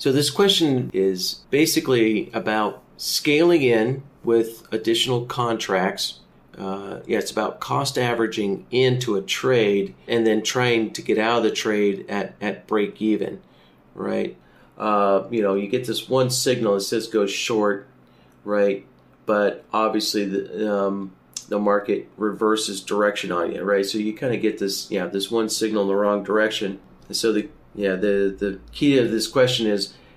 So this question is basically about scaling in with additional contracts. It's about cost averaging into a trade and then trying to get out of the trade at break even, right? You get this one signal that says go short, right? But obviously the market reverses direction on you, right? So you kind of get this one signal in the wrong direction. And so the key to this question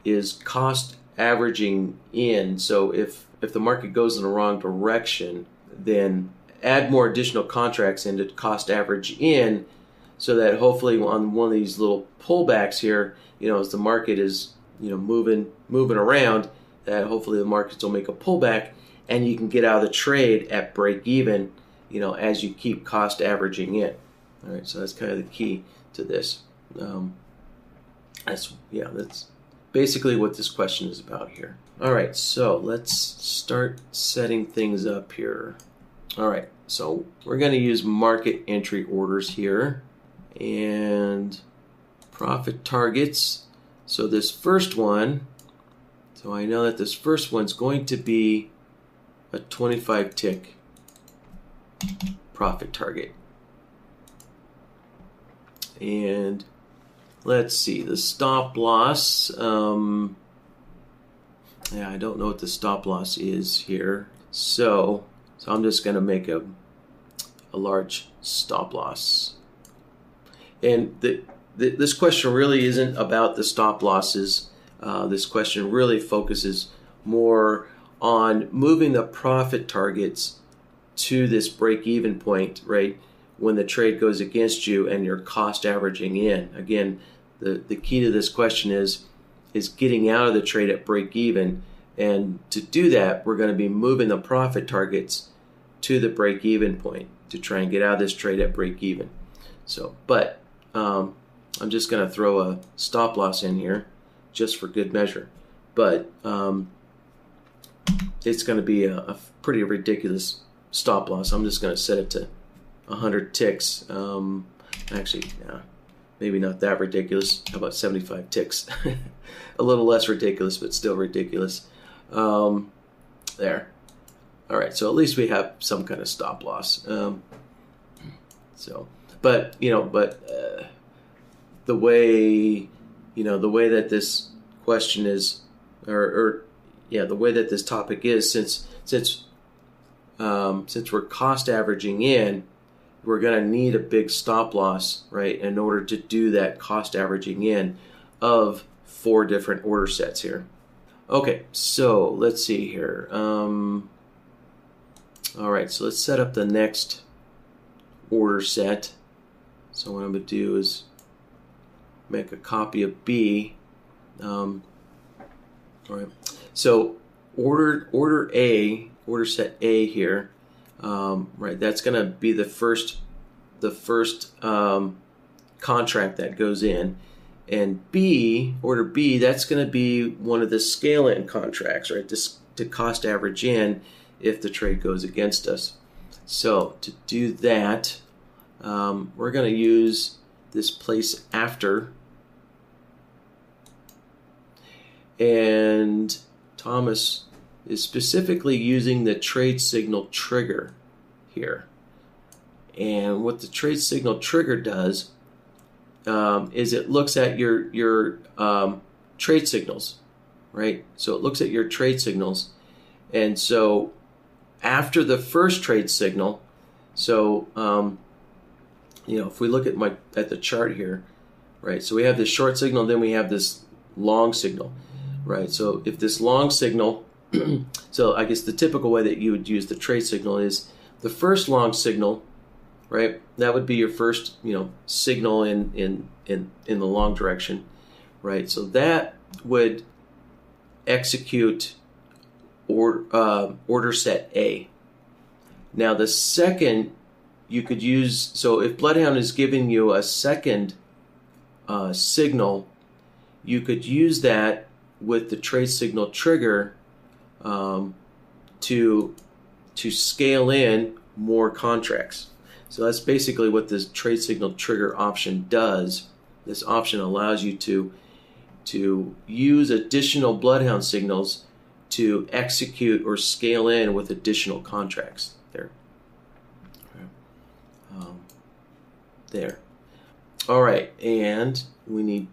is cost averaging in. So if the market goes in the wrong direction, then add more additional contracts into cost average in, so that hopefully on one of these little pullbacks here, as the market is moving around, that hopefully the markets will make a pullback and you can get out of the trade at break even, as you keep cost averaging in. All right, so that's kind of the key to this. That's basically what this question is about here. All right, so let's start setting things up here. All right, so we're going to use market entry orders here and profit targets. So this first one, so I know that this first one's going to be a 25 tick profit target. And let's see, the stop loss. I don't know what the stop loss is here. So I'm just going to make a large stop loss. And this question really isn't about the stop losses. This question really focuses more on moving the profit targets to this break-even point, right, when the trade goes against you and you're cost averaging in. Again, the key to this question is getting out of the trade at break-even. And to do that, we're going to be moving the profit targets to the break-even point to try and get out of this trade at break-even. So, but I'm just going to throw a stop loss in here just for good measure. But it's going to be a pretty ridiculous stop loss. I'm just going to set it to 100 ticks. Maybe not that ridiculous. How about 75 ticks? A little less ridiculous, but still ridiculous. There. All right, so at least we have some kind of stop loss. The way that this question is, the way that this topic is, since we're cost averaging in, we're going to need a big stop loss, right, in order to do that cost averaging in of 4 different order sets here. Okay, so let's see here. All right, so let's set up the next order set. So what I'm going to do is make a copy of B. All right, so order set A here. Right, that's going to be the first contract that goes in, and B, order B, that's going to be one of the scale in contracts, right? To cost average in if the trade goes against us. So to do that, we're going to use this place after, and Thomas is specifically using the trade signal trigger here. And what the trade signal trigger does is it looks at your trade signals, right? So it looks at your trade signals, and so after the first trade signal, so if we look at the chart here, right? So we have this short signal, then we have this long signal, right? So if this long signal, so I guess the typical way that you would use the trade signal is the first long signal, right? That would be your first, signal in the long direction, right? So that would execute order set A. Now the second you could use, so if BloodHound is giving you a second signal, you could use that with the trade signal trigger to scale in more contracts. So that's basically what this trade signal trigger option does. This option allows you to to use additional BloodHound signals to execute or scale in with additional contracts. There. All right, and we need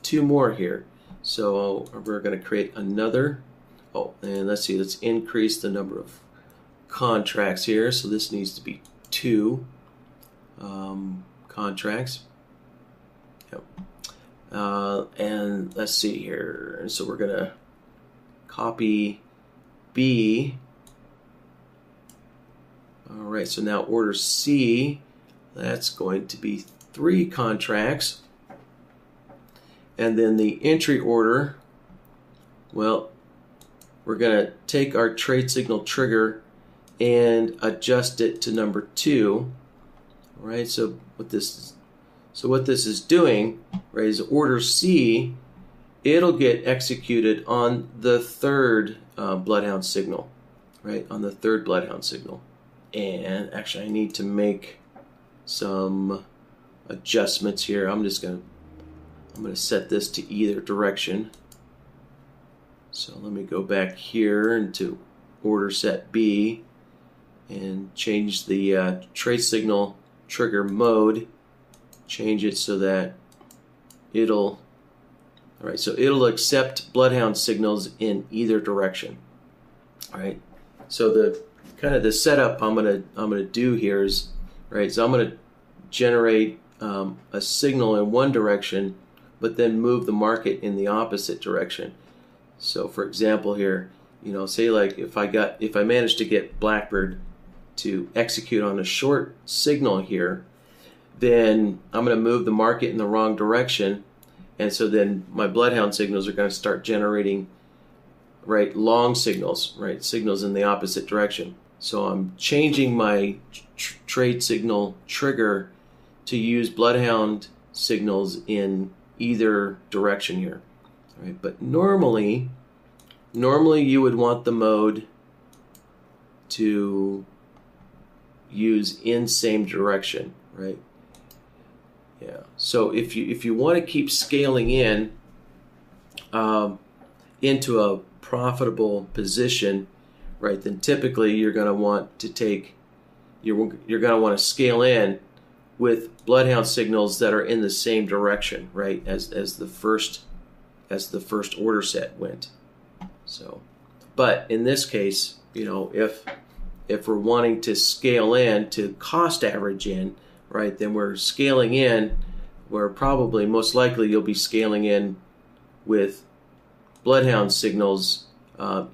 2 more here. So we're going to create another. Oh, and let's see, let's increase the number of contracts here. So this needs to be 2 contracts. Yep. And let's see here. So we're going to copy B. All right, so now order C, that's going to be 3 contracts. And then the entry order, well, we're going to take our trade signal trigger and adjust it to number 2. All right, so what this is doing, right, is order C, it'll get executed on the 3rd BloodHound signal, right, on the 3rd BloodHound signal. And actually, I need to make some adjustments here. I'm going to set this to either direction. So let me go back here into order set B and change the trade signal trigger mode. Change it so that it'll accept BloodHound signals in either direction. All right. So the setup I'm gonna do here is, right, so I'm gonna generate a signal in one direction, but then move the market in the opposite direction. So for example here, say like if I managed to get BlackBird to execute on a short signal here, then I'm going to move the market in the wrong direction, and so then my BloodHound signals are going to start generating, right, long signals, right, signals in the opposite direction. So I'm changing my trade signal trigger to use BloodHound signals in either direction here, right? But normally you would want the mode to use in same direction, right? Yeah. So if you want to keep scaling in into a profitable position, right, then typically you're going to want to scale in with BloodHound signals that are in the same direction, right, as the first order set went. So, but in this case, if we're wanting to scale in to cost average in, right, then we're scaling in, where probably most likely you'll be scaling in with BloodHound signals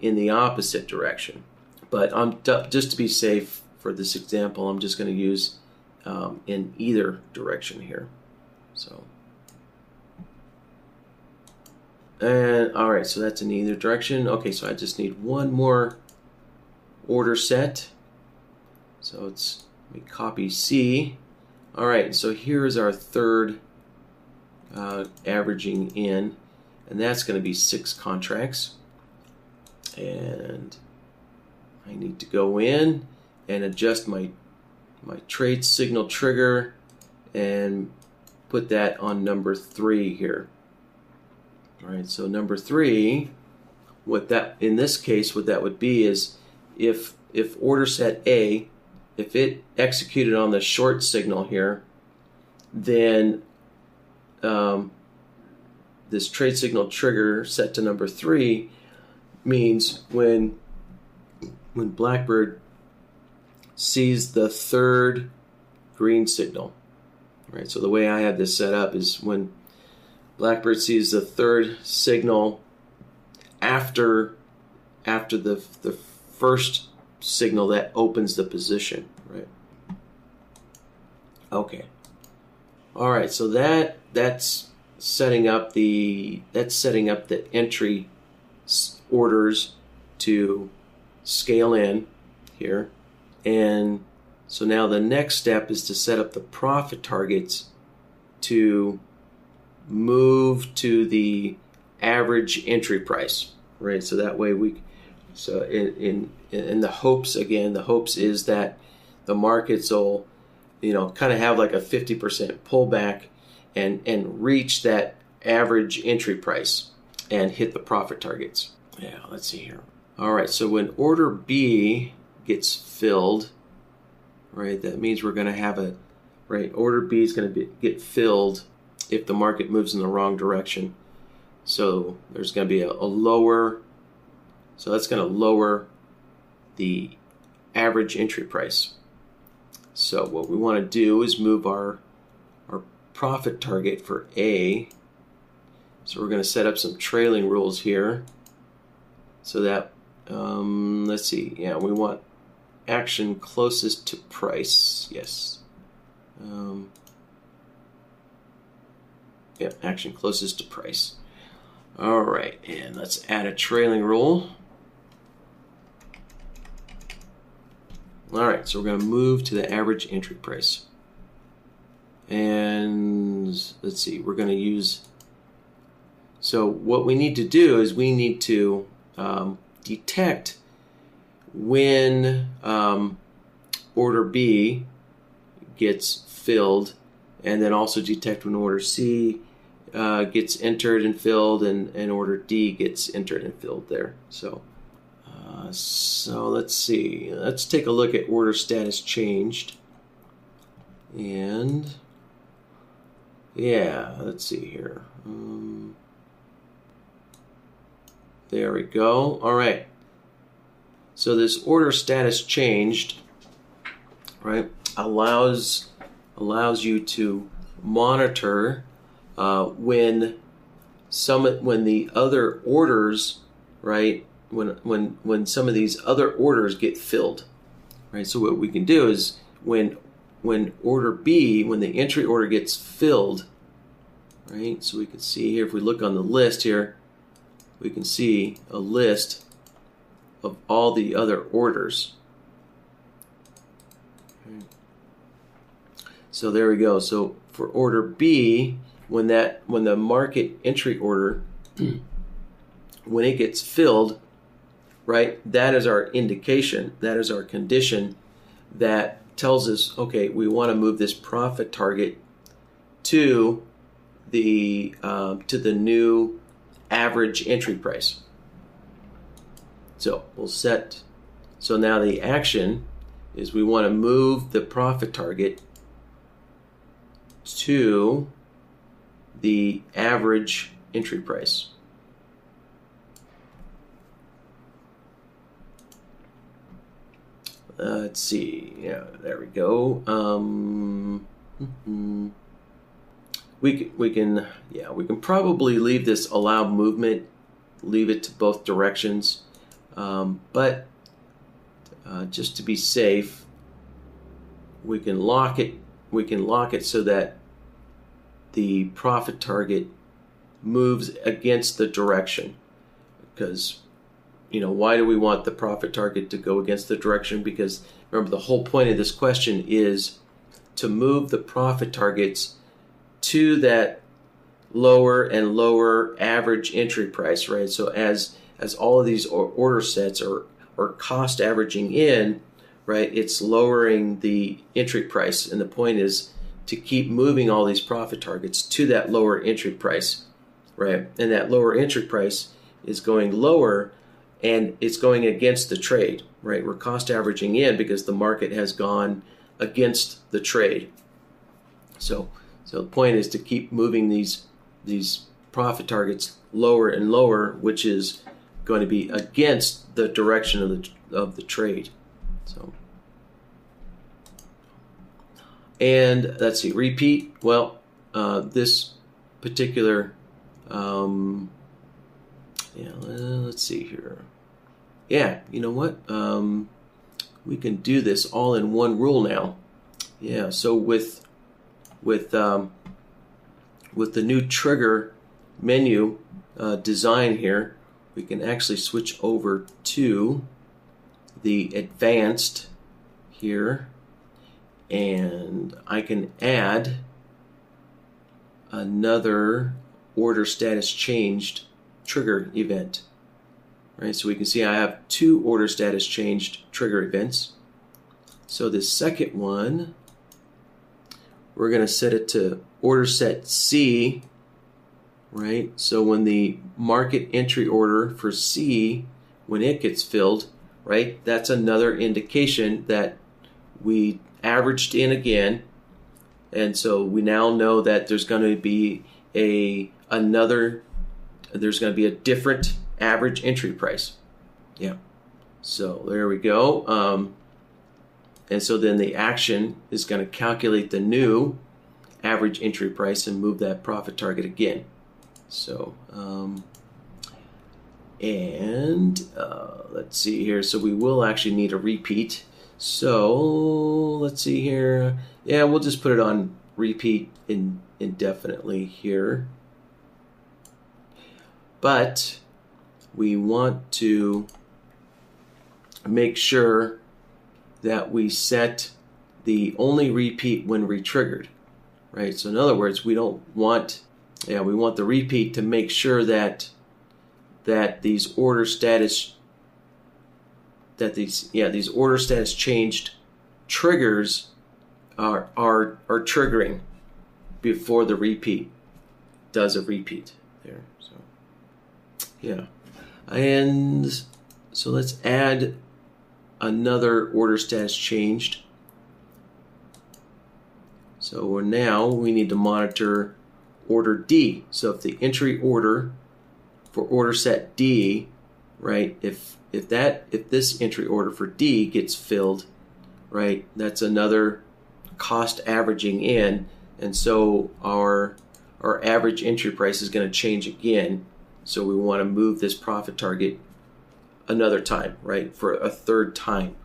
in the opposite direction. But just to be safe for this example, I'm just going to use in either direction here. So, and all right, so that's in either direction. Okay, so I just need one more order set. So let me copy C. All right, so here's our 3rd averaging in, and that's going to be 6 contracts. And I need to go in and adjust my trade signal trigger and put that on number 3 here. All right, so number 3, in this case, what that would be is if order set A, if it executed on the short signal here, then this trade signal trigger set to number 3 means when BlackBird sees the 3rd green signal, right? So the way I have this set up is when BlackBird sees the 3rd signal after the first signal that opens the position, right? Okay. All right, so that's setting up the entry orders to scale in here. And so now the next step is to set up the profit targets to move to the average entry price, right? So that way in the hopes, again, the hopes is that the markets will, kind of have like a 50% pullback and reach that average entry price and hit the profit targets. Yeah, let's see here. All right, so when order B gets filled, right, that means we're going to have a, right, order B is going to get filled if the market moves in the wrong direction. So there's going to be a lower, so that's going to lower the average entry price. So what we want to do is move our profit target for A. So we're going to set up some trailing rules here so that, let's see, yeah, we want action closest to price, yes. Yeah, action closest to price. All right, and let's add a trailing rule. All right, so we're going to move to the average entry price. And let's see, we're going to use, so what we need to do is we need to detect when order B gets filled, and then also detect when order C gets entered and filled, and order D gets entered and filled there. So let's see. Let's take a look at order status changed. And yeah, let's see here. There we go. All right. So this order status changed, right, allows you to monitor when the other orders, right, when some of these other orders get filled, right? So what we can do is when order B, when the entry order gets filled, right? So we can see here, if we look on the list here, we can see a list of all the other orders. So there we go. So for order B, when the market entry order, when it gets filled, right, that is our indication, that is our condition that tells us, okay, we want to move this profit target to the new average entry price. So we'll set, so now the action is we want to move the profit target to the average entry price. Let's see, yeah, there we go. We can probably leave this allow movement, leave it to both directions, but just to be safe, we can lock it. We can lock it so that the profit target moves against the direction. Because, you know, why do we want the profit target to go against the direction? Because remember, the whole point of this question is to move the profit targets to that lower and lower average entry price, right? So as all of these order sets are cost averaging in, right, it's lowering the entry price, and the point is to keep moving all these profit targets to that lower entry price, right? And that lower entry price is going lower, and it's going against the trade, right? We're cost averaging in because the market has gone against the trade. So the point is to keep moving these profit targets lower and lower, which is going to be against the direction of the trade. So, and let's see, repeat. Well, this particular, let's see here. Yeah, you know what? We can do this all in one rule now. Yeah, so with the new trigger menu design here, we can actually switch over to the advanced here, and I can add another order status changed trigger event. Right, so we can see I have two order status changed trigger events. So this second one, we're going to set it to order set C, right? So when the market entry order for C, when it gets filled, right, that's another indication that we averaged in again. And so we now know that there's going to be a different average entry price. Yeah. So there we go. And so then the action is going to calculate the new average entry price and move that profit target again. So, let's see here. So we will actually need a repeat. So let's see here. Yeah, we'll just put it on repeat indefinitely here. But we want to make sure that we set the only repeat when retriggered, right? So in other words, we want the repeat to make sure that these order status changed triggers are triggering before the repeat does a repeat there. So yeah, and so let's add another order status changed. So we need to monitor order D. So if the entry order for order set D, right, if this entry order for D gets filled, right, that's another cost averaging in, and so our average entry price is going to change again. So we want to move this profit target another time, right, for a third time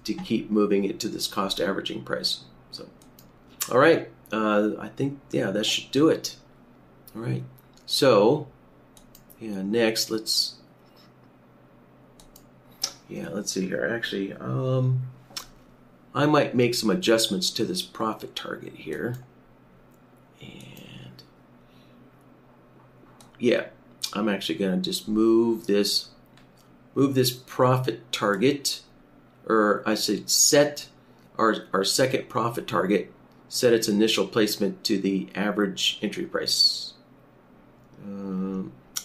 to keep moving it to this cost averaging price. So, all right, I think, yeah, that should do it. All right, so, yeah, next, let's see here. Actually, I might make some adjustments to this profit target here. And, yeah, I'm actually going to just move this profit target, or I should set our second profit target, set its initial placement to the average entry price.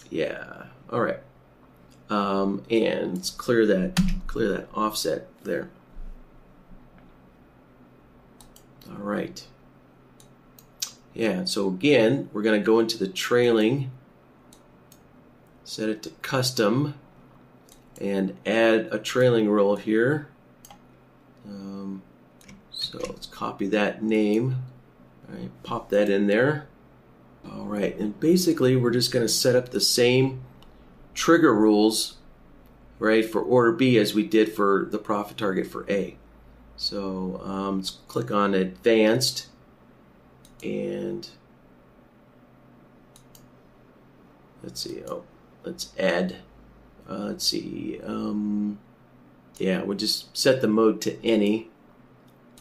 Yeah, all right. And let's clear that offset there. All right. Yeah, so again, we're going to go into the trailing, set it to custom, and add a trailing roll here. So let's copy that name. All right, pop that in there. All right, and basically we're just going to set up the same trigger rules, right, for order B as we did for the profit target for A. So let's click on Advanced, and let's see. Oh, let's add. Let's see. Yeah, we'll just set the mode to any.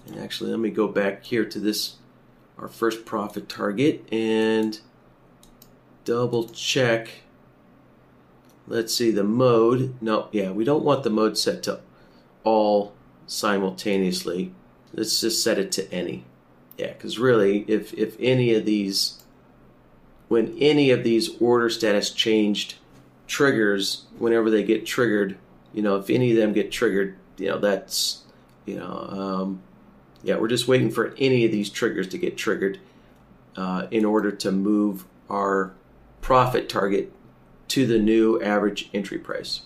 And actually, let me go back here to our first profit target, and double check. Let's see the mode. No, yeah, we don't want the mode set to all simultaneously. Let's just set it to any. Yeah, because really, if any of these, when any of these order status changed triggers, whenever they get triggered, if any of them get triggered, that's, yeah, we're just waiting for any of these triggers to get triggered in order to move our profit target to the new average entry price.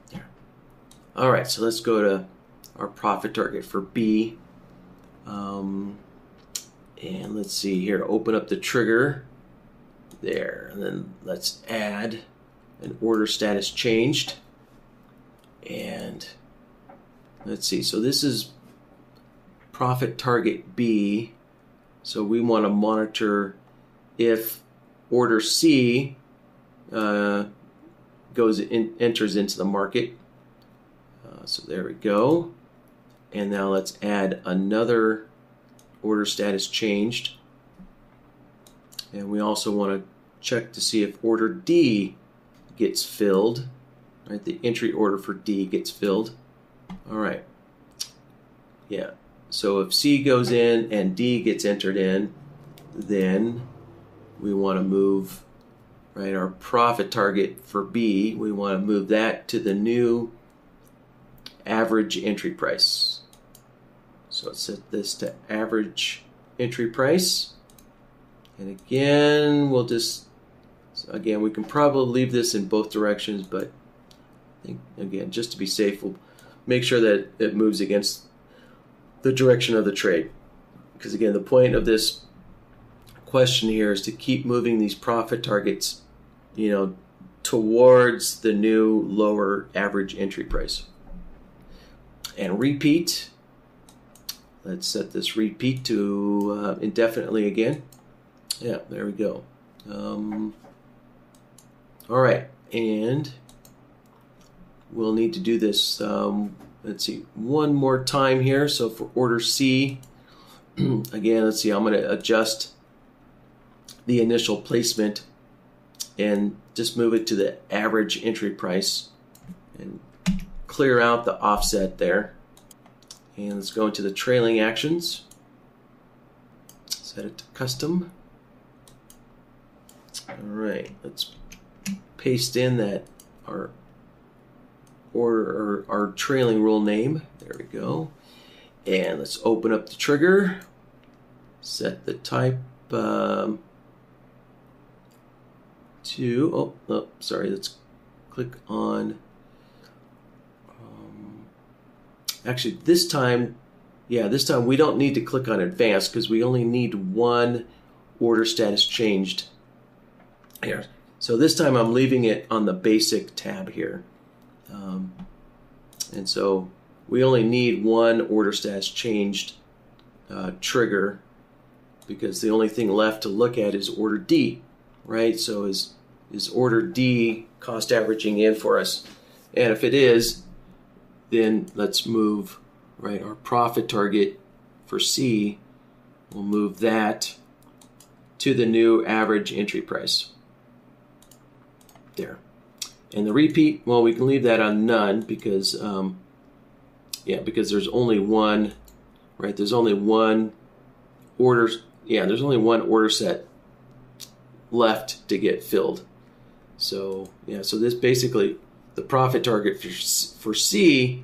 There. All right, so let's go to our profit target for B. And let's see here, open up the trigger there, and then let's add an order status changed. And let's see, so this is profit target B, so we want to monitor if order C enters into the market. So there we go. And now let's add another order status changed. And we also want to check to see if order D gets filled. Right, the entry order for D gets filled. All right. Yeah. So if C goes in and D gets entered in, then we want to move, right, our profit target for B, we want to move that to the new average entry price. So let's set this to average entry price. And again, we'll just, again, we can probably leave this in both directions, but I think, again, just to be safe, we'll make sure that it moves against the direction of the trade. Because again, the point of this question here is to keep moving these profit targets, towards the new lower average entry price. And repeat. Let's set this repeat to indefinitely again. Yeah, there we go. All right, and we'll need to do this, let's see, one more time here. So for order C, again, let's see, I'm going to adjust the initial placement and just move it to the average entry price and clear out the offset there. And let's go into the trailing actions. Set it to custom. All right, let's paste in that our order or our trailing rule name. There we go. And let's open up the trigger. Set the type to, let's click on, actually this time we don't need to click on advanced because we only need one order status changed here. So this time I'm leaving it on the basic tab here. And so we only need one order status changed trigger, because the only thing left to look at is order D, right? So is order D cost averaging in for us? And if it is, then let's move, right, our profit target for C, we'll move that to the new average entry price. There. And the repeat, well, we can leave that on none because, because there's only one, right? There's only one order, there's only one order set left to get filled. So, so this basically, the profit target for C,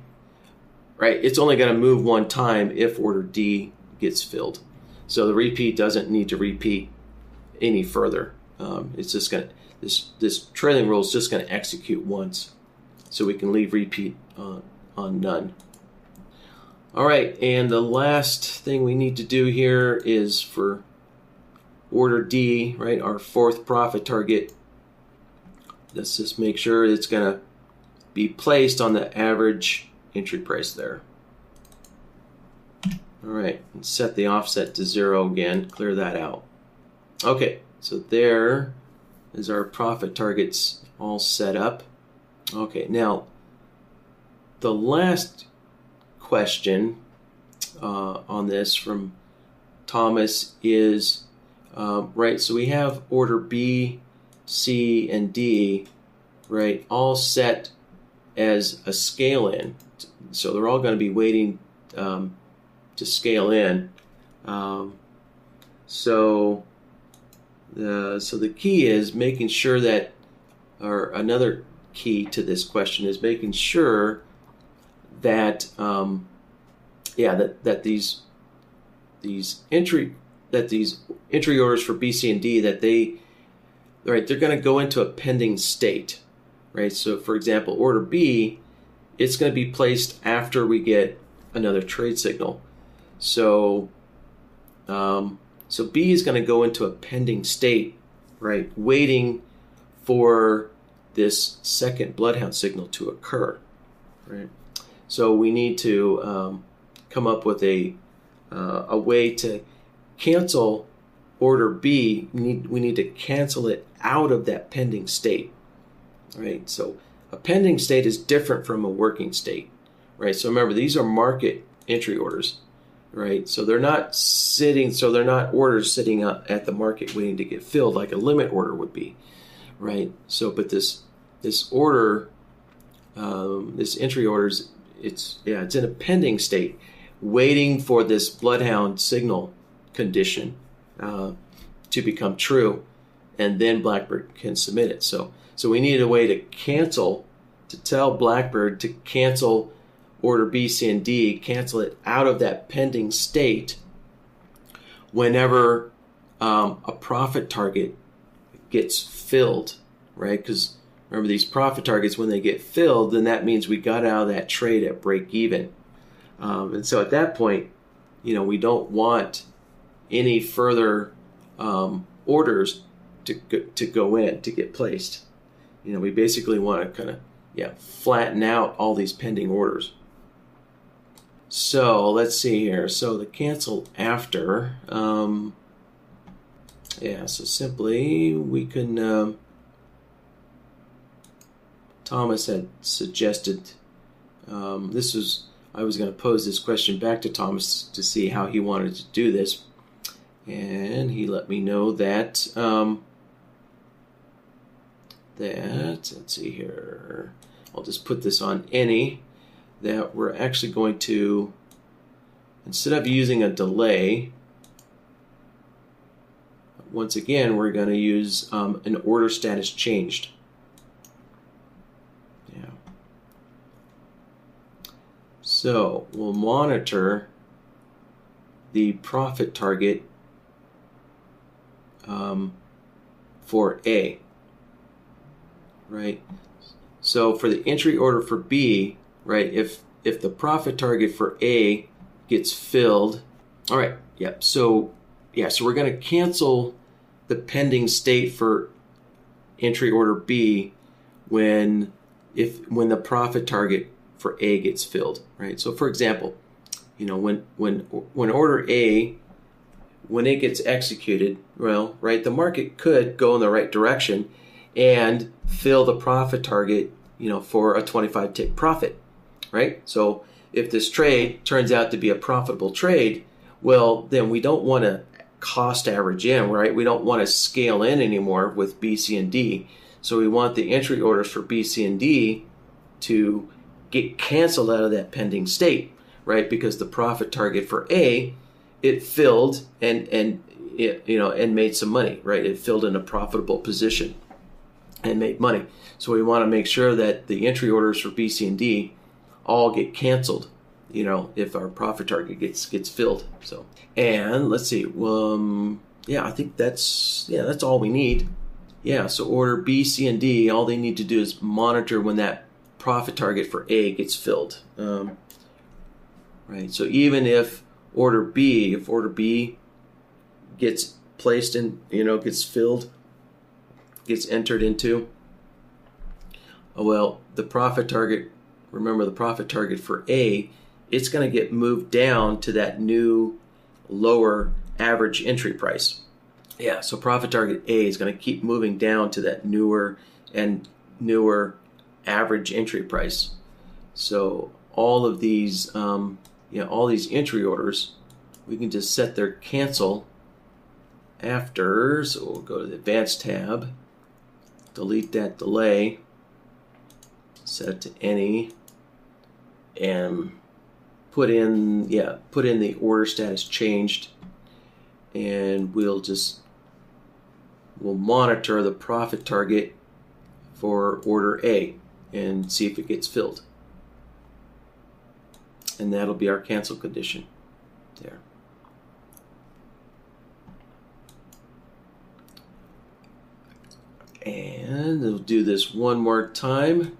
right, it's only going to move one time if order D gets filled. So the repeat doesn't need to repeat any further. It's just going to, this trailing rule is just going to execute once. So we can leave repeat on none. All right, and the last thing we need to do here is for order D, right, our fourth profit target. Let's just make sure it's going to be placed on the average entry price there. All right, and set the offset to 0 again, clear that out. Okay, so there is our profit targets all set up. Okay, now the last question on this from Thomas is, right, so we have order B, C, and D, right, all set as a scale in. So they're all going to be waiting to scale in. So the key is making sure that, or another key to this question is making sure that that these entry orders for B, C, and D, that they're going to go into a pending state, right? So for example, order B, it's going to be placed after we get another trade signal. So so B is going to go into a pending state, right, waiting for this second BloodHound signal to occur, right? So we need to come up with a way to cancel order B. We need to cancel it out of that pending state, right? So a pending state is different from a working state, right? So remember, these are market entry orders, right? So they're not orders sitting up at the market waiting to get filled like a limit order would be, right? So, but this order, this entry orders, it's in a pending state, waiting for this BloodHound signal condition to become true. and then BlackBird can submit it. So we needed a way to cancel, to tell BlackBird to cancel order B, C, and D, cancel it out of that pending state whenever a profit target gets filled, right? Because remember, these profit targets, when they get filled, then that means we got out of that trade at break even. And so at that point, we don't want any further orders to go in, to get placed. We basically want to kind of flatten out all these pending orders. So let's see here. So the cancel after, so simply we can, Thomas had suggested, I was going to pose this question back to Thomas to see how he wanted to do this. And he let me know that, let's see here, I'll just put this on any, that we're actually going to, instead of using a delay, once again, we're going to use an order status changed. Yeah. So we'll monitor the profit target for A, right? So for the entry order for B, right, if the profit target for A gets filled, all right, so we're going to cancel the pending state for entry order B when the profit target for A gets filled, right? So for example, when order A, when it gets executed, well, right, the market could go in the right direction and fill the profit target, for a 25 tick profit, right? So if this trade turns out to be a profitable trade, well, then we don't want to cost average in, right? We don't want to scale in anymore with B, C, and D. So we want the entry orders for B, C, and D to get canceled out of that pending state, right? Because the profit target for A, it filled and made some money, right? It filled in a profitable position and made money. So we want to make sure that the entry orders for B, C, and D all get canceled, if our profit target gets filled. So, and let's see, I think that's all we need. Yeah, so order B, C, and D, all they need to do is monitor when that profit target for A gets filled. Right, so even if order B gets placed in, gets filled, gets entered into, well, the profit target, remember the profit target for A, it's going to get moved down to that new lower average entry price. Yeah, so profit target A is going to keep moving down to that newer average entry price. So all of these, all these entry orders, we can just set their cancel after. So we'll go to the advanced tab, delete that delay, set it to any, and put in the order status changed, and we'll monitor the profit target for order A and see if it gets filled. And that'll be our cancel condition there. And we'll do this one more time.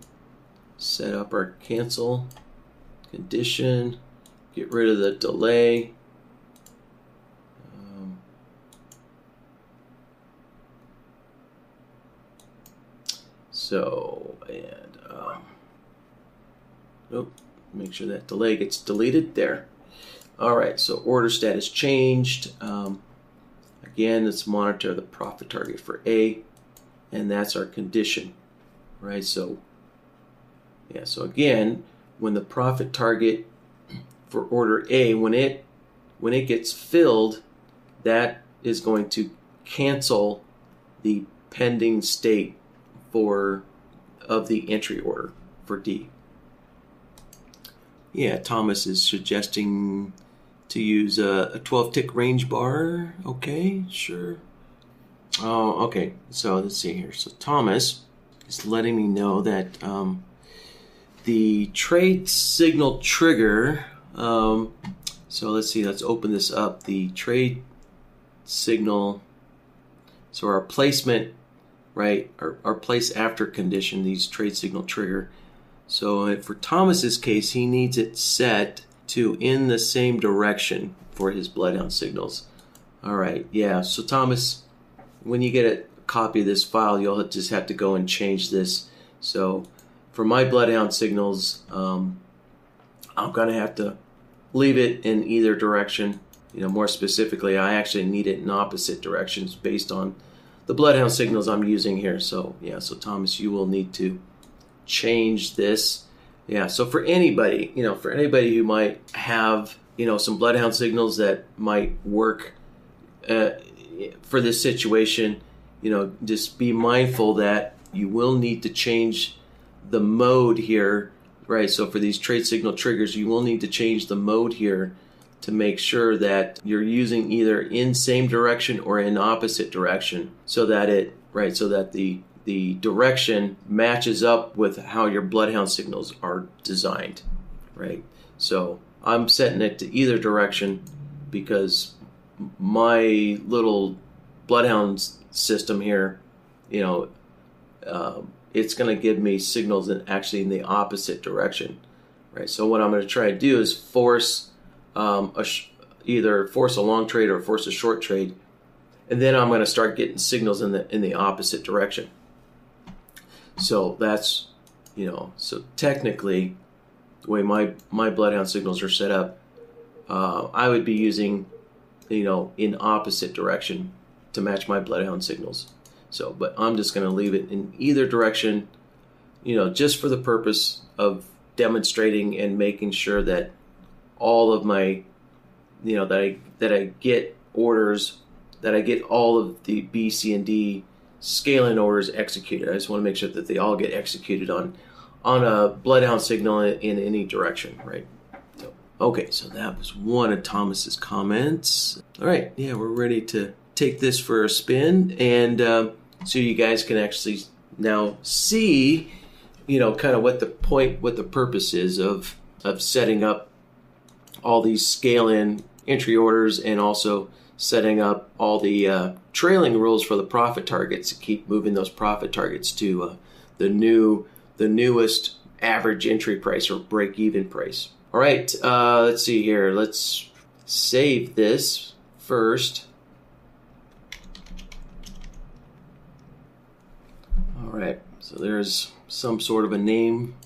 Set up our cancel condition. Get rid of the delay. Make sure that delay gets deleted there. All right, so order status changed. Again, let's monitor the profit target for A, and that's our condition, right? So again, when the profit target for order A, when it gets filled, that is going to cancel the pending state of the entry order for D. Yeah, Thomas is suggesting to use a 12-tick range bar. Okay, sure. Oh, okay. So let's see here. So Thomas is letting me know that the trade signal trigger. So let's see. Let's open this up. The trade signal. So our placement, right? Our place after condition. These trade signal trigger. So for Thomas's case, he needs it set to in the same direction for his BloodHound signals. All right. Yeah. So Thomas, when you get a copy of this file, you'll just have to go and change this. So for my BloodHound signals, I'm going to have to leave it in either direction. More specifically, I actually need it in opposite directions based on the BloodHound signals I'm using here. So yeah, so Thomas, you will need to change this. Yeah, so for anybody, who might have, some BloodHound signals that might work for this situation, just be mindful that you will need to change the mode here, right? So for these trade signal triggers, you will need to change the mode here to make sure that you're using either in same direction or in opposite direction, so that the direction matches up with how your BloodHound signals are designed, right? So I'm setting it to either direction because my little BloodHound system here, it's going to give me signals actually in the opposite direction, right? So what I'm going to try to do is force either force a long trade or force a short trade, and then I'm going to start getting signals in the opposite direction. So that's, so technically, the way my BloodHound signals are set up, I would be using, in opposite direction to match my BloodHound signals. So, but I'm just going to leave it in either direction, just for the purpose of demonstrating and making sure that all of my, that I get orders, that I get all of the B, C, and D scaling orders executed. I just want to make sure that they all get executed on a BloodHound signal in any direction, right? So, okay, so that was one of Thomas's comments. All right, yeah, we're ready to take this for a spin, and so you guys can actually now see, kind of what the purpose is of setting up all these scale-in entry orders, and also setting up all the trailing rules for the profit targets to keep moving those profit targets to the newest average entry price or break-even price. All right, let's see here. Let's save this first. All right, so there's some sort of a name.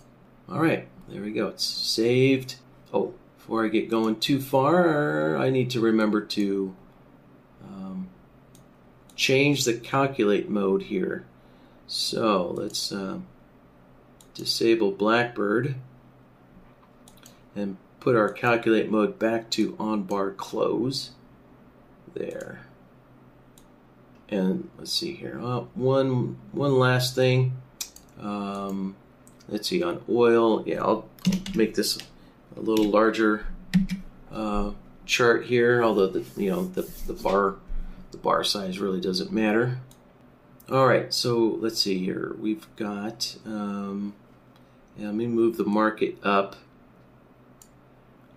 All right, there we go. It's saved. Oh, before I get going too far, I need to remember to change the calculate mode here. So let's disable BlackBird and put our calculate mode back to on bar close. There. And let's see here. One last thing. Let's see, on oil. Yeah, I'll make this a little larger chart here. Although the bar size really doesn't matter. All right, so let's see here. We've got. Let me move the market up.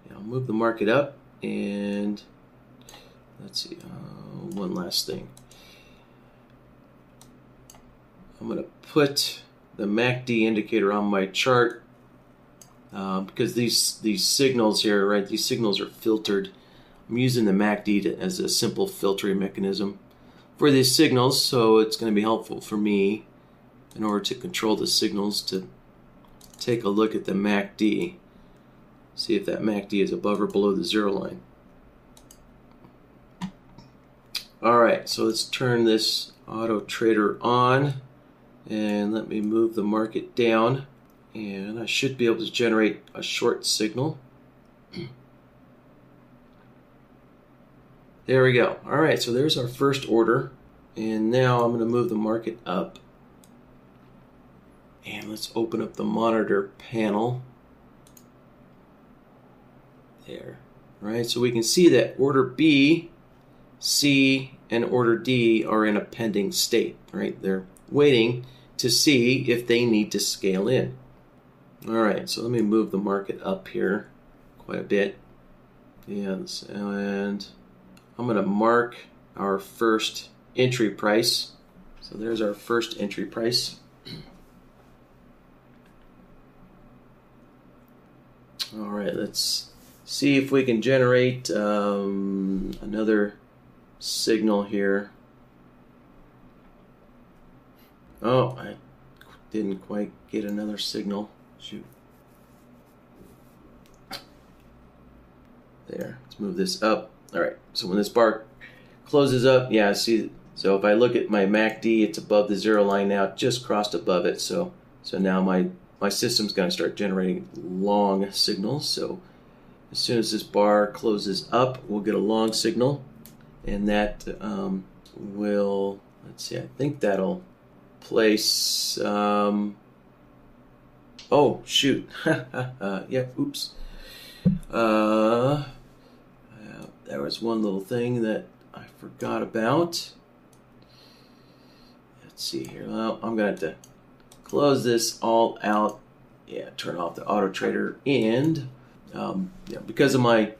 Yeah, I'll move the market up, and let's see. One last thing. I'm going to put the MACD indicator on my chart because these signals here, right? These signals are filtered. I'm using the MACD as a simple filtering mechanism for these signals, so it's going to be helpful for me in order to control the signals to take a look at the MACD, see if that MACD is above or below the zero line. All right, so let's turn this auto trader on. And let me move the market down, and I should be able to generate a short signal. There we go. All right, so there's our first order, and now I'm going to move the market up. And let's open up the monitor panel. There. All right, so we can see that order B C and order D are in a pending state, right? They're waiting to see if they need to scale in. All right, so let me move the market up here quite a bit. Yes, and I'm going to mark our first entry price. So there's our first entry price. All right, let's see if we can generate another signal here. Oh, I didn't quite get another signal. Shoot. There, let's move this up. All right, so when this bar closes up, yeah, see, so if I look at my MACD, it's above the 0 line now, just crossed above it. So now my system's going to start generating long signals. So as soon as this bar closes up, we'll get a long signal, and that will, let's see, I think that'll place, oh shoot, yeah, oops. There was one little thing that I forgot about. Let's see here. Well, I'm going to have to close this all out. Yeah, turn off the auto trader, and yeah, because of my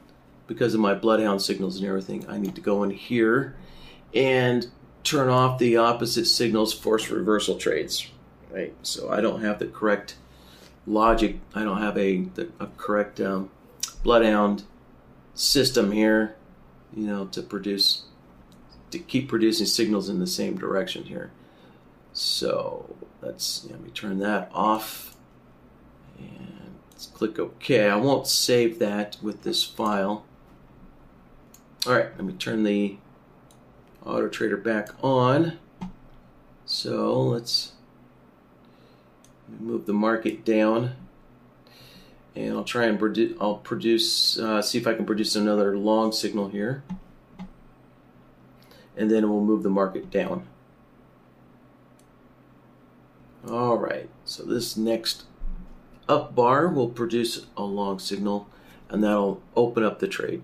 BloodHound signals and everything, I need to go in here and turn off the opposite signals force reversal trades. Right, so I don't have the correct logic. I don't have a correct BloodHound system here, you know, to keep producing signals in the same direction here. So let me turn that off, and let's click OK. I won't save that with this file. All right, let me turn the auto trader back on. So let's move the market down, and I'll try and see if I can produce another long signal here, and then we'll move the market down. All right, so this next up bar will produce a long signal, and that'll open up the trade.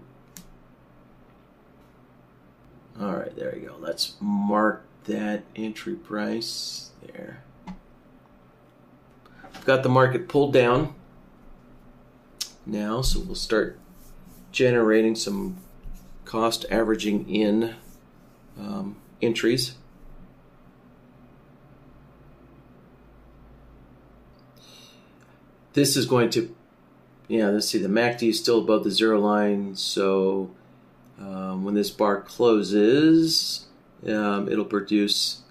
All right, there you go. Let's mark that entry price there. I've got the market pulled down now, so we'll start generating some cost averaging in entries. This is going to, yeah, let's see, the MACD is still above the 0 line, so when this bar closes, it'll produce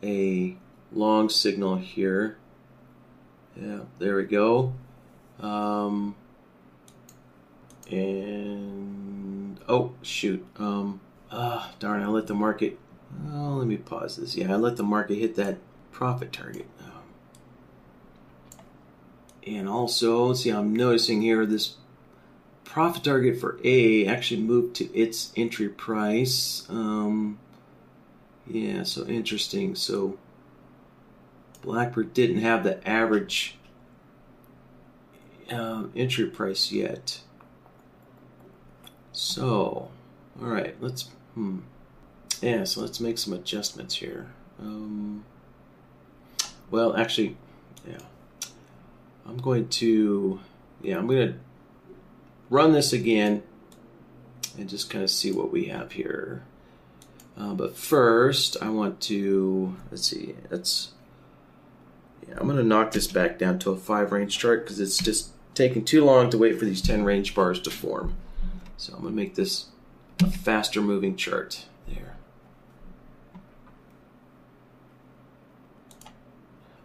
a long signal here. Yeah, there we go. And oh shoot, darn, I let the market, oh, let me pause this. Yeah, I let the market hit that profit target. And also, see, I'm noticing here this profit target for A actually moved to its entry price. Yeah, so interesting. So BlackBird didn't have the average entry price yet. So, all right, let's yeah, so let's make some adjustments here. Well, actually, yeah, I'm going to run this again and just kind of see what we have here. But first, I want to, let's see, I'm going to knock this back down to a 5 range chart because it's just taking too long to wait for these 10 range bars to form. So I'm going to make this a faster moving chart there.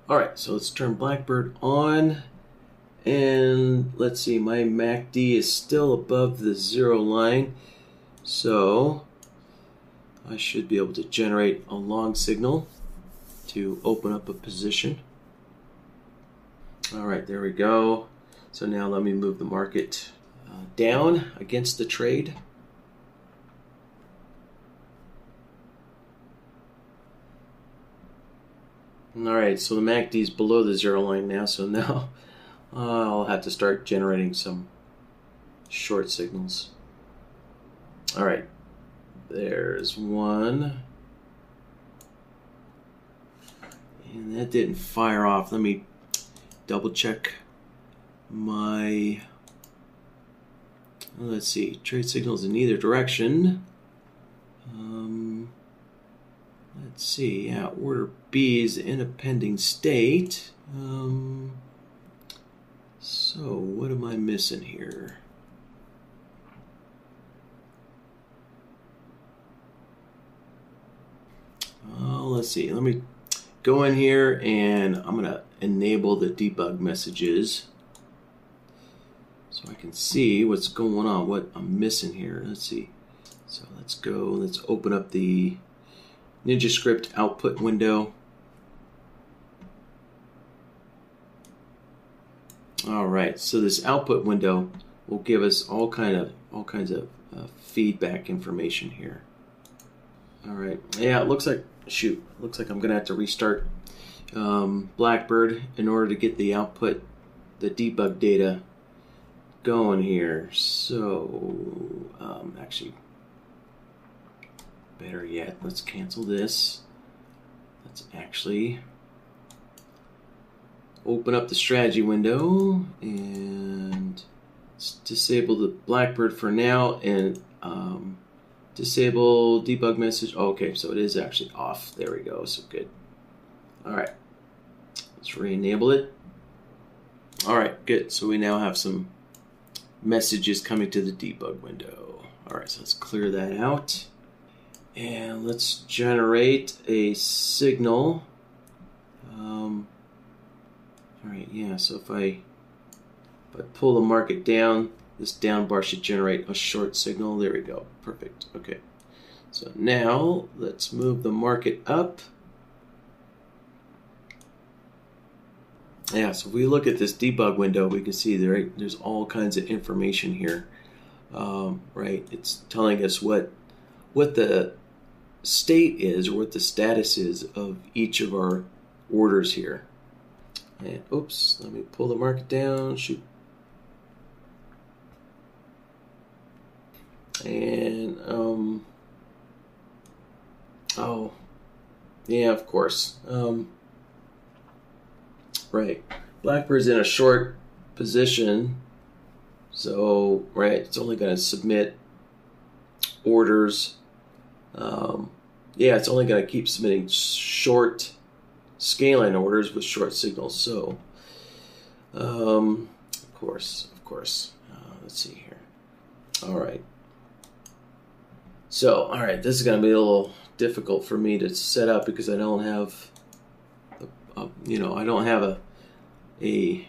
All right, so let's turn BlackBird on, and let's see, my MACD is still above the 0 line, so I should be able to generate a long signal to open up a position. All right, there we go. So now let me move the market down against the trade. All right, so the MACD is below the 0 line now, so now I'll have to start generating some short signals. All right, There's one. And that didn't fire off. Let me double check my, let's see, trade signals in either direction. Let's see, yeah, order B is in a pending state. So what am I missing here? Let's see, let me go in here and I'm going to enable the debug messages so I can see what's going on, what I'm missing here. Let's see. So let's go, let's open up the NinjaScript output window. All right, so this output window will give us all kinds of feedback information here. All right, yeah, it looks like, shoot, looks like I'm gonna have to restart BlackBird in order to get the output, the debug data going here. So actually, better yet, let's cancel this. Let's actually open up the strategy window and disable the BlackBird for now and disable debug message. Okay, so it is actually off. There we go. So good. All right, let's re-enable it. All right, good. So we now have some messages coming to the debug window. All right, so let's clear that out. And let's generate a signal. All right, yeah, so if I pull the market down, this down bar should generate a short signal. There we go. Perfect. Okay. So now let's move the market up. Yeah, so if we look at this debug window, we can see there's all kinds of information here. Right, it's telling us what the state is, or what the status is of each of our orders here. And oops, let me pull the market down. Shoot. And oh yeah, of course. Right, BlackBird's in a short position, so right, it's only going to submit orders. Yeah, it's only going to keep submitting short scaling orders with short signals. So of course, let's see here. All right. So, all right, this is going to be a little difficult for me to set up because I don't have, I don't have a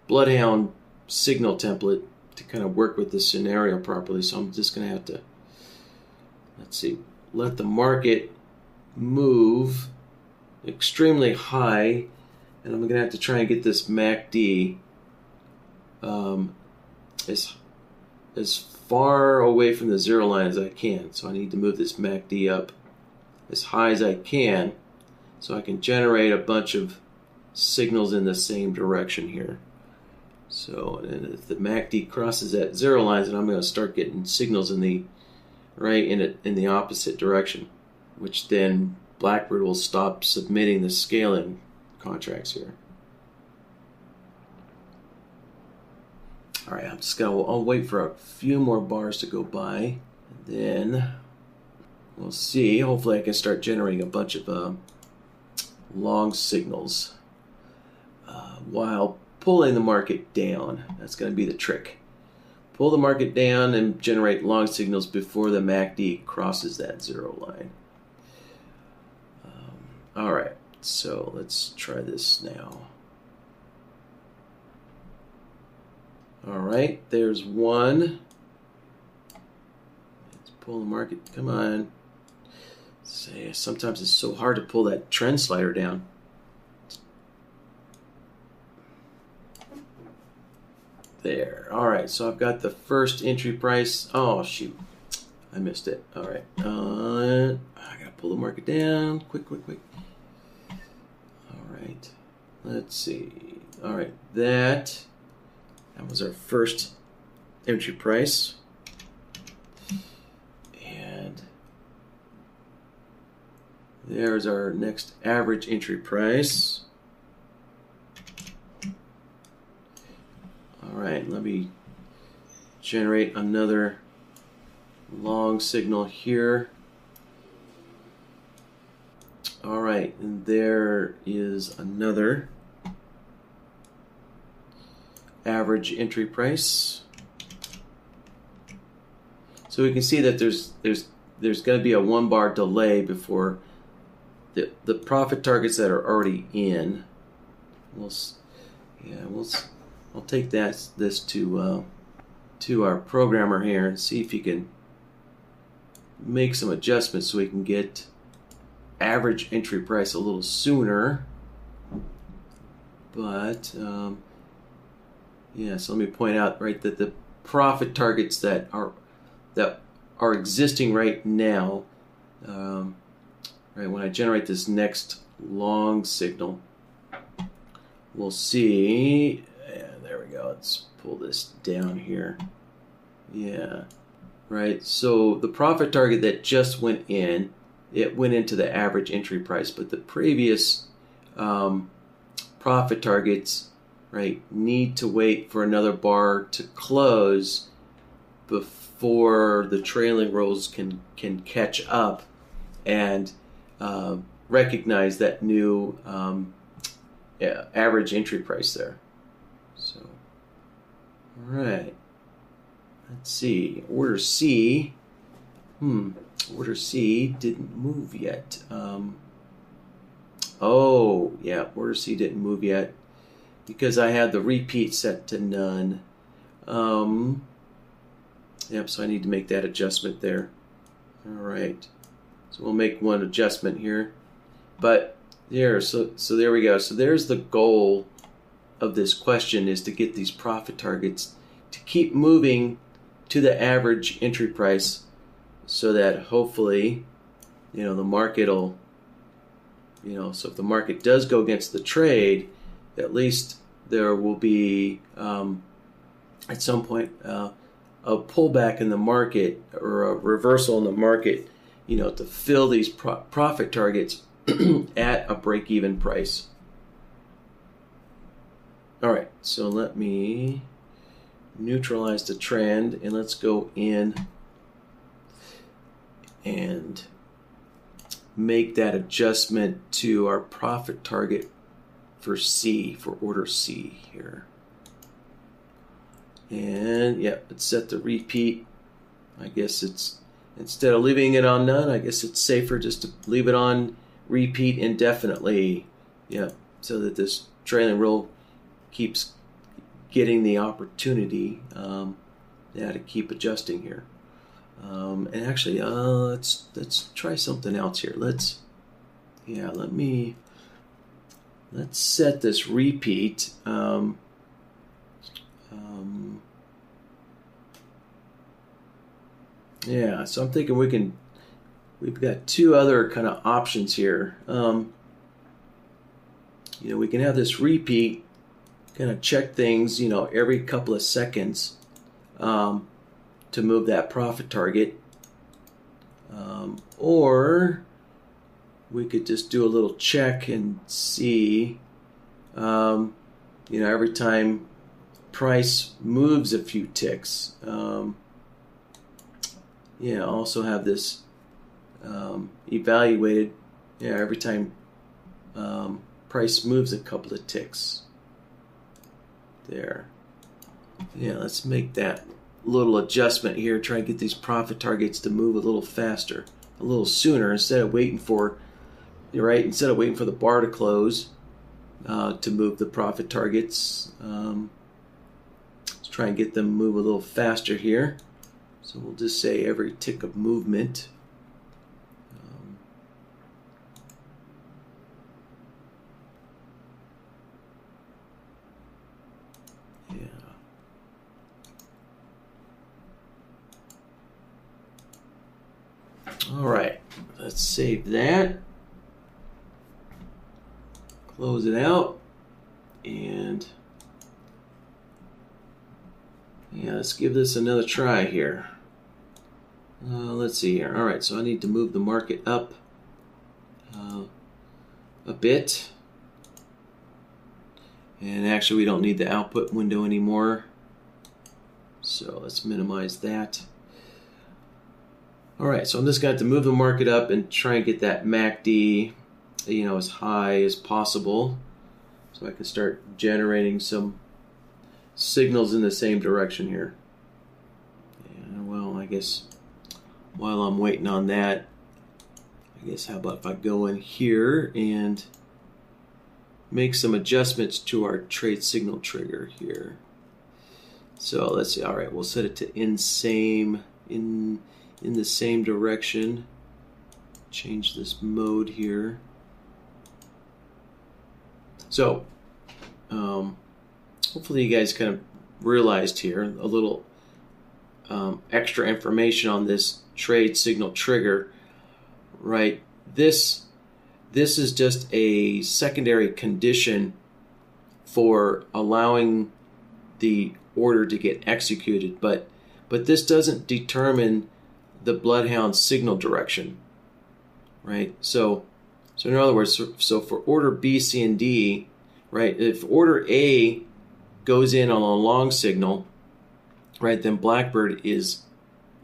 BloodHound signal template to kind of work with this scenario properly. So I'm just going to have to, let's see, let the market move extremely high, and I'm going to have to try and get this MACD as far away from the zero line as I can. So I need to move this MACD up as high as I can so I can generate a bunch of signals in the same direction here. So and if the MACD crosses that zero line, then I'm going to start getting signals in the opposite direction, which then BlackBird will stop submitting the scaling contracts here. All right, I'll wait for a few more bars to go by, and then we'll see. Hopefully I can start generating a bunch of long signals while pulling the market down. That's going to be the trick. Pull the market down and generate long signals before the MACD crosses that zero line. All right, so let's try this now. All right, there's one. Let's pull the market. Come on. Say, sometimes it's so hard to pull that trend slider down. There. All right, so I've got the first entry price. Oh, shoot. I missed it. All right. I got to pull the market down. Quick. All right. Let's see. All right, that was our first entry price. There's our next average entry price. All right, let me generate another long signal here. All right, and there is another average entry price. So we can see that there's going to be a 1 bar delay before the profit targets that are already in. I'll take this to our programmer here and see if he can make some adjustments so we can get average entry price a little sooner. But yeah, so let me point out that the profit targets that are existing right now, when I generate this next long signal, we'll see. Yeah, there we go. Let's pull this down here. Yeah, right. So the profit target that just went in, it went into the average entry price, but the previous profit targets, right, need to wait for another bar to close before the trailing rolls can catch up and recognize that new average entry price there. So, all right, let's see. Order C. Order C didn't move yet. Oh, yeah, order C didn't move yet because I had the repeat set to none. Yep, so I need to make that adjustment there. All right, so we'll make one adjustment here. But there, so there we go. So there's the goal of this question, is to get these profit targets to keep moving to the average entry price, so that hopefully, the market will, so if the market does go against the trade, at least there will be at some point a pullback in the market or a reversal in the market, to fill these profit targets at a break-even price. All right, so let me neutralize the trend and let's go in and make that adjustment to our profit target for C, for order C here. And yeah, let's set the repeat. I guess it's, instead of leaving it on none, I guess it's safer just to leave it on repeat indefinitely. Yeah, so that this trailing roll keeps getting the opportunity to keep adjusting here. And actually, let's try something else here. Let's set this repeat. Yeah, so I'm thinking we've got two other kind of options here. We can have this repeat kind of check things, every couple of seconds to move that profit target. Or we could just do a little check and see, every time price moves a few ticks. Also have this evaluated, every time price moves a couple of ticks. There. Yeah, let's make that little adjustment here. Try and get these profit targets to move a little faster, a little sooner, instead of waiting for the bar to close to move the profit targets. Let's try and get them to move a little faster here. So we'll just say every tick of movement. All right, let's save that. Close it out. And let's give this another try here. Let's see here. All right, so I need to move the market up. a bit. And actually we don't need the output window anymore. So let's minimize that. Alright, so I'm just going to have to move the market up and try and get that MACD, you know, as high as possible. So I can start generating some signals in the same direction here. And well, I guess while I'm waiting on that, I guess how about if I go in here and make some adjustments to our trade signal trigger here. So let's see. All right, we'll set it to in the same direction. Change this mode here. So hopefully you guys kind of realized here a little extra information on this trade signal trigger, right? This is just a secondary condition for allowing the order to get executed, but this doesn't determine the BloodHound signal direction, right? So in other words, so for order B, C, and D, right? If order A goes in on a long signal, right, then BlackBird is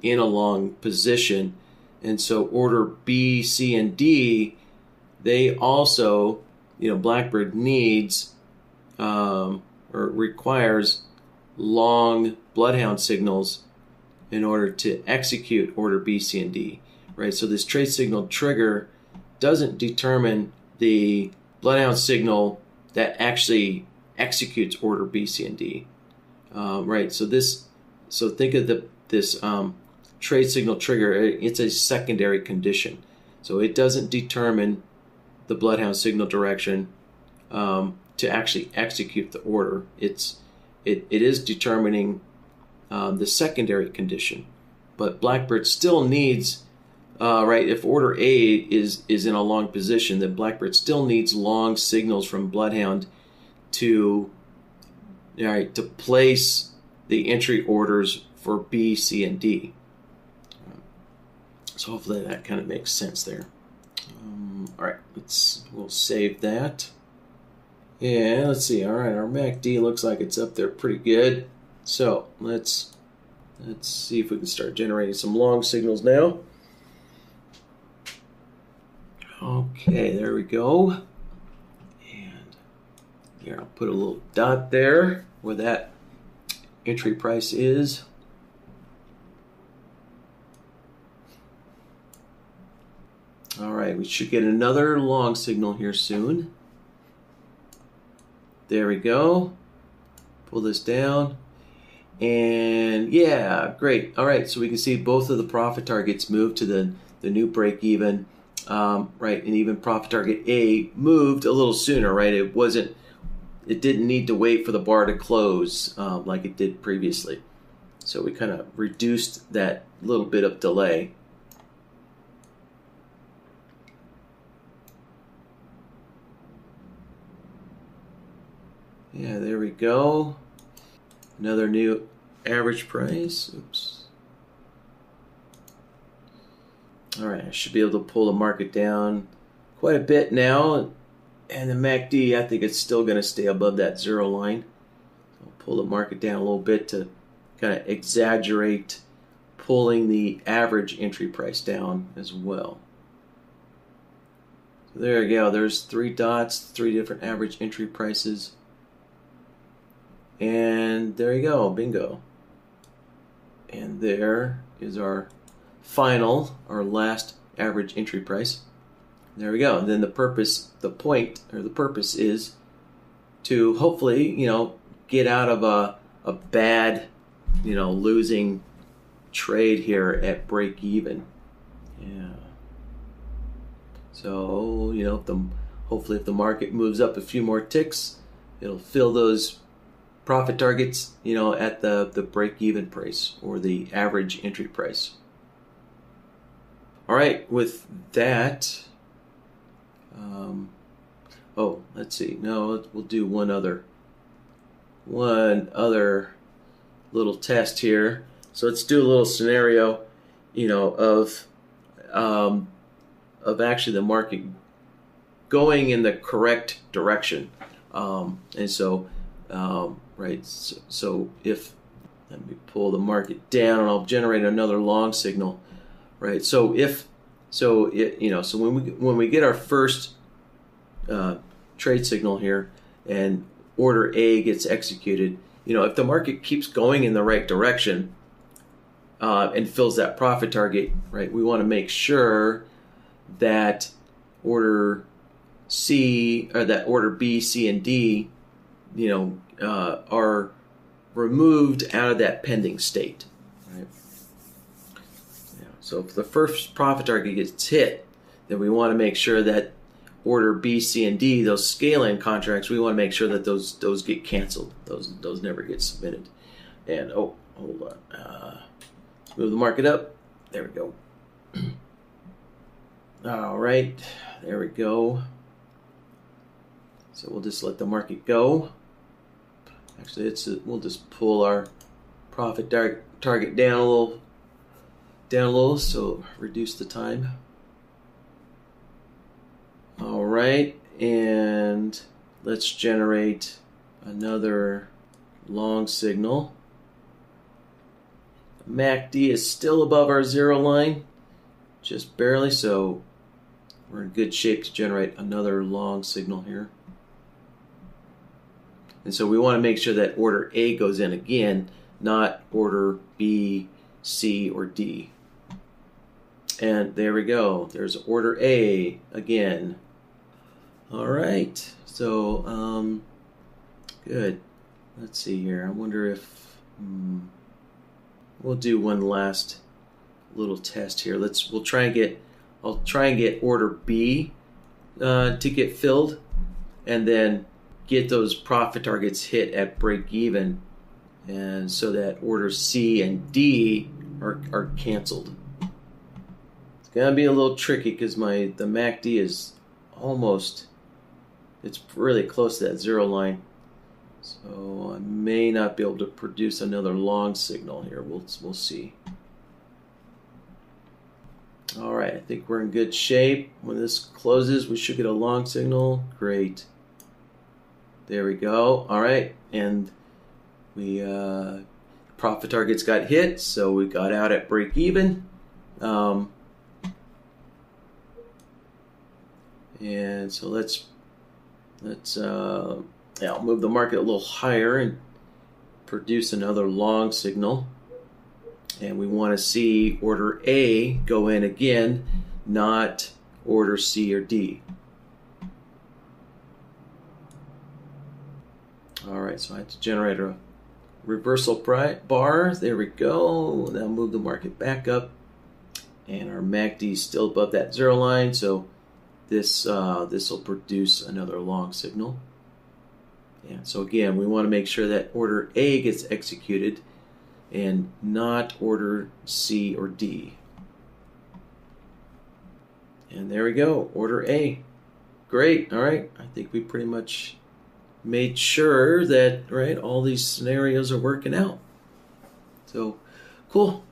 in a long position, and so order B, C, and D, they also, you know, BlackBird needs or requires long BloodHound signals in order to execute order B, C, and D, right? So this trade signal trigger doesn't determine the BloodHound signal that actually executes order B, C, and D, right? So think of this trade signal trigger. It's a secondary condition, so it doesn't determine the BloodHound signal direction to actually execute the order. It is determining the secondary condition, but BlackBird still needs, right? If order A is in a long position, then BlackBird still needs long signals from BloodHound to, right, to place the entry orders for B, C, and D. So hopefully that kind of makes sense there. All right, we'll save that. Yeah, let's see. All right, our MACD looks like it's up there pretty good. So let's see if we can start generating some long signals now. Okay, there we go. And here, I'll put a little dot there where that entry price is. All right, we should get another long signal here soon. There we go. Pull this down. And yeah, great. All right, so we can see both of the profit targets move to the new break even, right? And even profit target A moved a little sooner, right? It didn't need to wait for the bar to close like it did previously. So we kind of reduced that little bit of delay. Yeah, there we go. Another new average price. Oops. All right, I should be able to pull the market down quite a bit now. And the MACD, I think it's still going to stay above that zero line. I'll pull the market down a little bit to kind of exaggerate pulling the average entry price down as well. So there you go. There's 3 dots, 3 different average entry prices. And there you go, bingo. And there is our last average entry price. There we go. And then the purpose is to hopefully, you know, get out of a bad, you know, losing trade here at break even. Yeah. So, you know, hopefully if the market moves up a few more ticks, it'll fill those profit targets, you know, at the break-even price or the average entry price. All right, with that, oh, let's see. No, we'll do one other little test here. So let's do a little scenario, you know, of actually the market going in the correct direction. And so, right, so if, let me pull the market down and I'll generate another long signal, right? So when we get our first trade signal here and order A gets executed, if the market keeps going in the right direction and fills that profit target, right, we want to make sure that order C, or that order B, C, and D, are removed out of that pending state. Right? Yeah. So if the first profit target gets hit, then we want to make sure that order B, C, and D, those scaling contracts, we want to make sure that those get canceled. Those never get submitted. And hold on, let's move the market up. There we go. All right, there we go. So we'll just let the market go. Actually, we'll just pull our profit target down a little, so reduce the time. All right, and let's generate another long signal. MACD is still above our 0 line, just barely, so we're in good shape to generate another long signal here. And so we want to make sure that order A goes in again, not order B, C, or D. And there we go. There's order A again. All right. So, good. Let's see here. I wonder if we'll do one last little test here. I'll try and get order B to get filled, and then get those profit targets hit at break even, and so that orders C and D are canceled. It's gonna be a little tricky because the MACD is it's really close to that 0 line, so I may not be able to produce another long signal here. We'll see. All right, I think we're in good shape. When this closes, we should get a long signal. Great. There we go. All right, and we profit targets got hit, so we got out at break even. And so let's I'll move the market a little higher and produce another long signal. And we want to see order A go in again, not order C or D. All right, so I have to generate a reversal bar. There we go. Now move the market back up, and our MACD is still above that 0 line, so this will produce another long signal. And so again, we want to make sure that order A gets executed and not order C or D. And there we go, order A. Great. All right, I think we pretty much made sure that, right, all these scenarios are working out. So, cool.